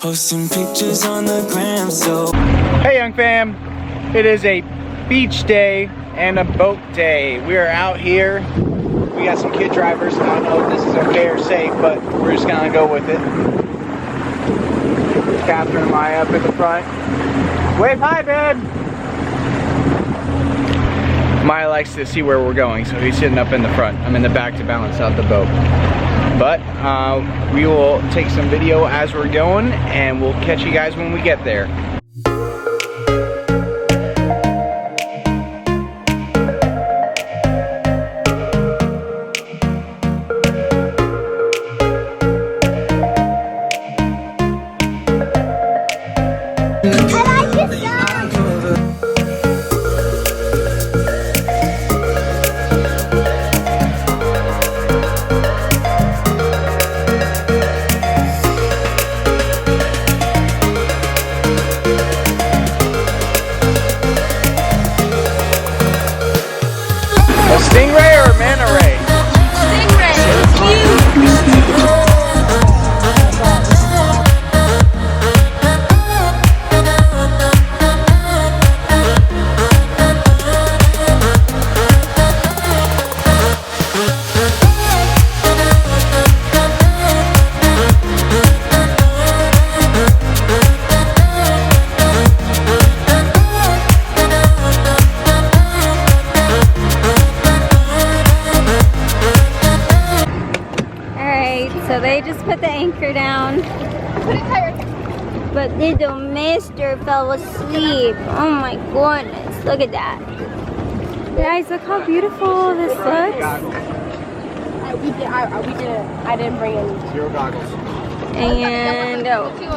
Posting pictures on the gram, so hey young fam, it is a beach day and a boat day. We are out here. We got some kid drivers. I don't know if this is okay or safe, but we're just gonna go with it. Catherine and Maya up in the front. Wave hi, babe. Maya likes to see where we're going, so he's sitting up in the front. I'm in the back to balance out the boat. But we will take some video as we're going, and we'll catch you guys when we get there. Stingray or manta ray? Stingray. It's so they just put the anchor down, but little mister fell asleep. Oh my goodness, look at that. Guys, look how beautiful this looks. I didn't bring any. Zero goggles. And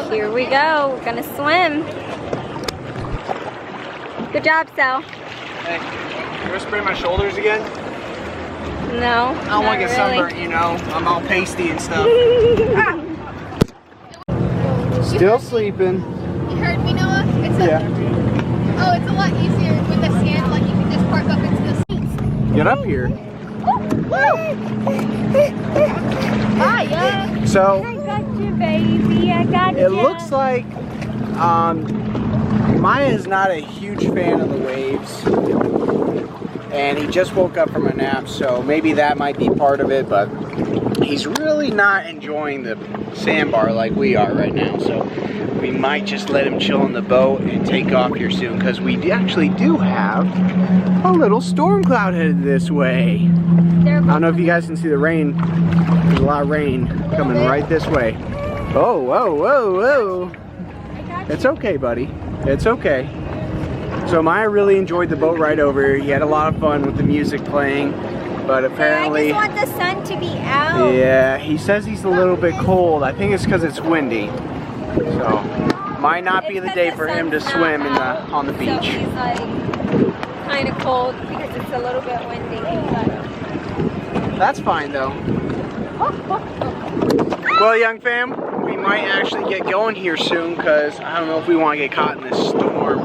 here we go, we're gonna swim. Good job, Sal. Hey, you gonna spray my shoulders again? No, I don't want to get sunburnt, you know. I'm all pasty and stuff. Still sleeping. You heard me, Noah? It's a lot easier with the sand. Like you can just park up into the seats. Get up here. Hiya. So I got you, baby. I got you. it looks like Maya is not a huge fan of the waves. And he just woke up from a nap, so maybe that might be part of it, but he's really not enjoying the sandbar like we are right now, so we might just let him chill in the boat and take off here soon, because we actually do have a little storm cloud headed this way. I don't know if you guys can see the rain. There's a lot of rain coming right this way. Oh, whoa, whoa, whoa. It's okay, buddy. It's okay. So Maya really enjoyed the boat ride over here. He had a lot of fun with the music playing, but apparently... I just want the sun to be out. Yeah, he says he's a little bit cold. I think it's because it's windy. So, might not be the day for him to swim in on the beach. So he's like kind of cold because it's a little bit windy. But... That's fine though. Well, young fam, we might actually get going here soon because I don't know if we want to get caught in this storm.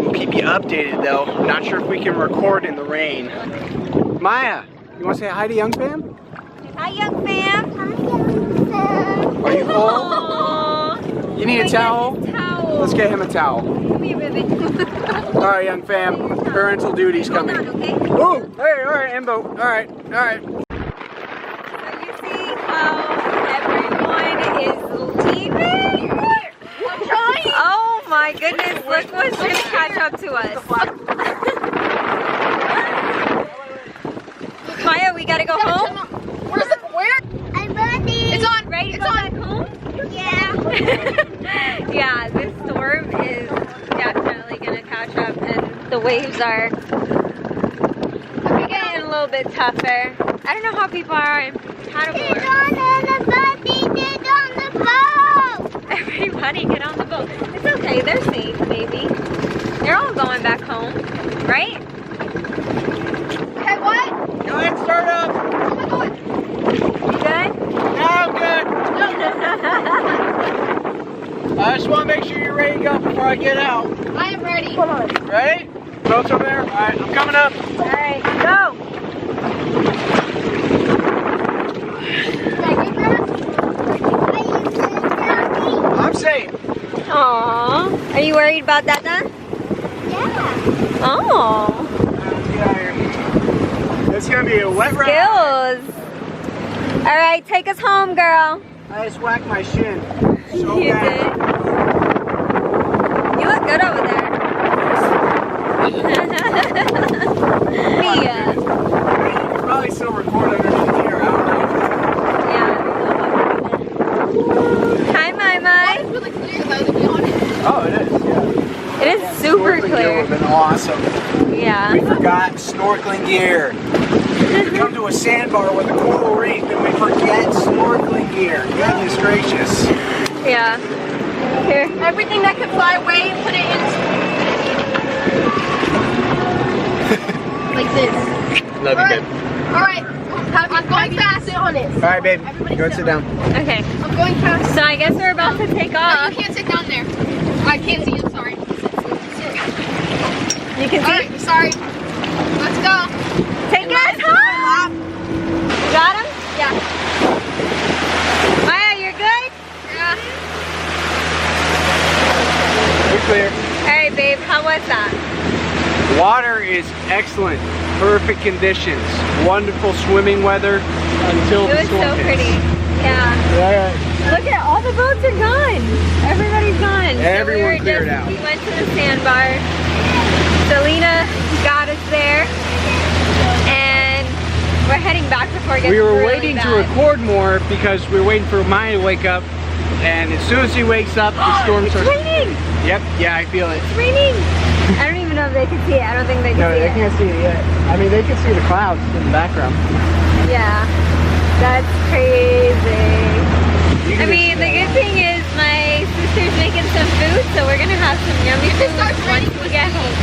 We'll keep you updated though. I'm not sure if we can record in the rain. Maya, you want to say hi to young fam? Hi, young fam. Are you cold? Aww. You need a towel? Towel? Let's get him a towel. Come here, baby. Alright, young fam. Parental duty's coming. Hold on, okay? Oh, hey, alright, Embo. Alright, alright. So you see how everyone is leaving? I'm trying. Oh my goodness, look what's going to catch up to us. Maya, we gotta go home? Where's it? Where? I'm ready. It's on. Ready to It's go on. back home? Yeah. Yeah, this storm is definitely gonna catch up, and the waves are getting a little bit tougher. I don't know how people are in paddleboard. Get on the boat. Everybody get on the boat. It's okay, they're safe, baby. They're all going back home, right? Okay, what? Go ahead, start up. You good? No, I'm good. I just want to make sure you're ready to go before I get out. I am ready. Come on. Ready? Boat's over there? Alright, I'm coming up. Alright, go! I'm safe. worried about that, then? Yeah. Oh. It's gonna be a wet ride. Skills. All right, take us home, girl. I just whacked my shin. So You bad. did. You look good over there. Yeah. You can probably still record underneath here. I Yeah. Hi, Mai. It's really clear though, to be honest. Oh, it is. Yeah. It is super Snorkeling gear clear. would have been awesome. Yeah. We forgot snorkeling gear. We come to a sandbar with a coral reef and we forget snorkeling gear. Goodness gracious. Yeah. Here. Everything that could fly away, put it in. Like this. Love you, babe. Alright. I'm going fast. Sit on it. All right, babe. Everybody Go and sit down. Okay. I'm going fast. So I guess we're about to take No, off. you can't sit down there. I can't see. I'm sorry. You can see. Alright, sorry. Let's go. Take us home. You got him? Yeah. Maya, you're good? Yeah. We're clear. All right, babe. How was that? Water is excellent. Perfect conditions. Wonderful swimming weather until It the was storm so hits. pretty. Yeah. Yeah. Look at all the boats are gone. Everybody's gone. Everyone cleared out. We went to the sandbar. Selena got us there, and we're heading back before it gets We were really waiting bad. to record more because we were waiting for Maya to wake up, and as soon as he wakes up, the storm It's starts. raining. Yep, yeah, I feel it. It's raining. I don't even know if they can see it. I don't think they can No, see they it. can't see it yet. I mean, they can see the clouds in the background. Yeah, that's crazy. You I can mean, just- the good thing is my sister's making some food, so we're gonna have some yummy food once we get home.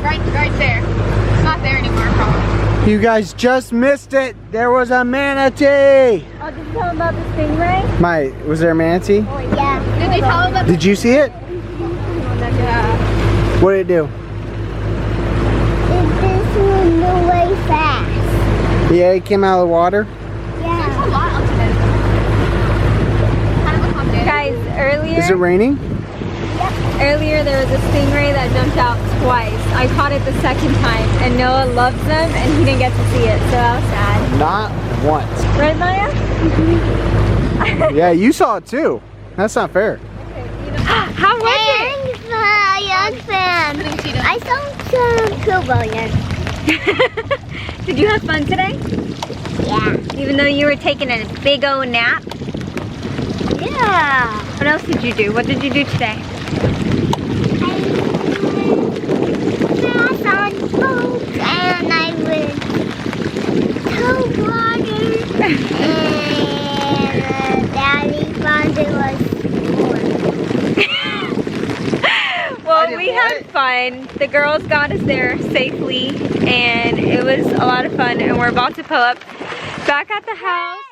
Right there. It's not there anymore, probably. You guys just missed it. There was a manatee. Oh, did you tell them about the stingray? Maya, was there a manatee? Yeah. Did they tell them that? Did you see it? Yeah. What did it do? This will move way fast. Yeah, it came out of the water. There's a Yeah. lot up today. Kind of a hot day. Guys, Is it raining? earlier there was a stingray that jumped out twice. I caught it the second time, and Noah loves them, and he didn't get to see it, so that was sad. Not once. Right, Maya? Yeah, you saw it too. That's not fair. How was it? Thanks, my young fan. I saw some cool balloons. Did you have fun today? Yeah. Even though you were taking a big old nap? Yeah. What else did you do? What did you do today? I was on boat and I went to water and Daddy found it was Well, we had fun. The girls got us there safely, and it was a lot of fun, and we're about to pull up back at the house.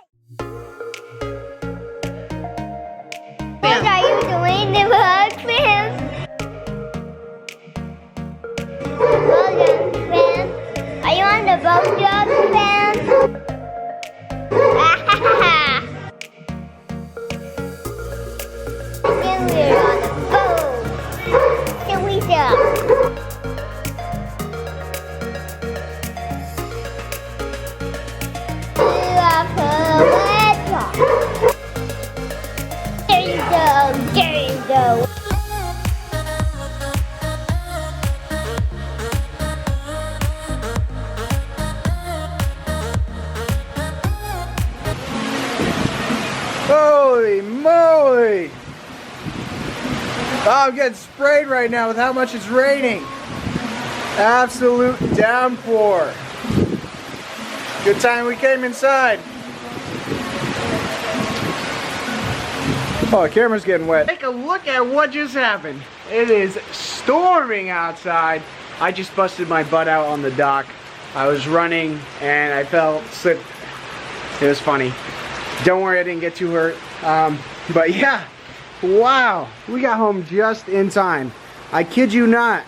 What are you doing the vlog fam? Vlog fam? Are you on the boat vlog fam? Then we're on the boat. Then we jump. There you go, there you go. Holy moly! Oh, I'm getting sprayed right now with how much it's raining. Absolute downpour. Good time we came inside. Oh, the camera's getting wet. Take a look at what just happened. It is storming outside. I just busted my butt out on the dock. I was running and I slipped. It was funny. Don't worry, I didn't get too hurt. But yeah, wow. We got home just in time. I kid you not.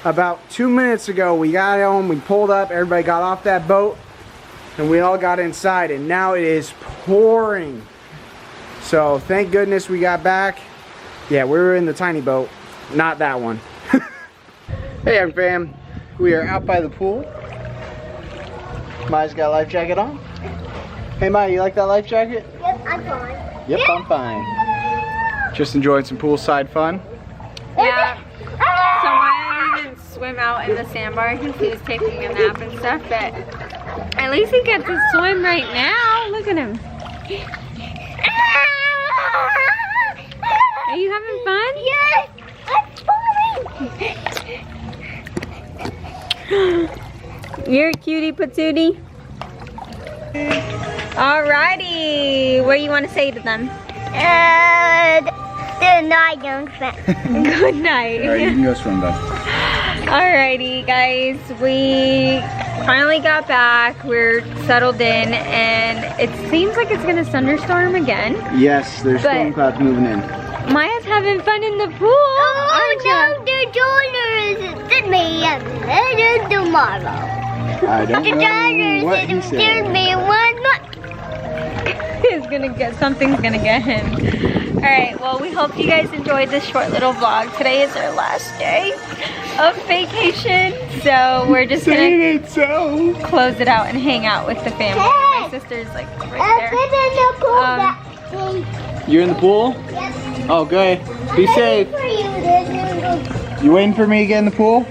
About 2 minutes ago, we got home, we pulled up, everybody got off that boat, and we all got inside, and now it is pouring. So thank goodness we got back. Yeah, we were in the tiny boat, not that one. Hey, young fam, we are out by the pool. Maya's got a life jacket on. Hey Maya, you like that life jacket? Yep, I'm fine. Yep, I'm fine. Just enjoying some poolside fun. Yeah. So Maya didn't swim out in the sandbar because he was taking a nap and stuff, but at least he gets to swim right now. Look at him. Are you having fun? Yes, I'm falling. You're a cutie patootie. Alrighty, what do you want to say to them? Good night, young fan. Good night. Alright, you can go swim then. Alrighty guys, we finally got back. We're settled in and it seems like it's gonna thunderstorm again. Yes, there's storm clouds moving in. Maya's having fun in the pool. Oh no, the donors did me and tomorrow. I don't The know what he donors said. did me 1 month. Something's gonna get him. Alright, well we hope you guys enjoyed this short little vlog. Today is our last day of vacation. So we're just gonna close it out and hang out with the family. My sister's like right there. You're in the pool? Yep. Oh, good. Be safe. You waiting for me to get in the pool?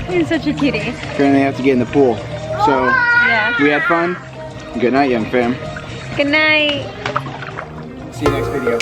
He's such a cutie. Apparently I have to get in the pool. So, Yeah. we had fun. Good night, young fam. Good night. See you next video.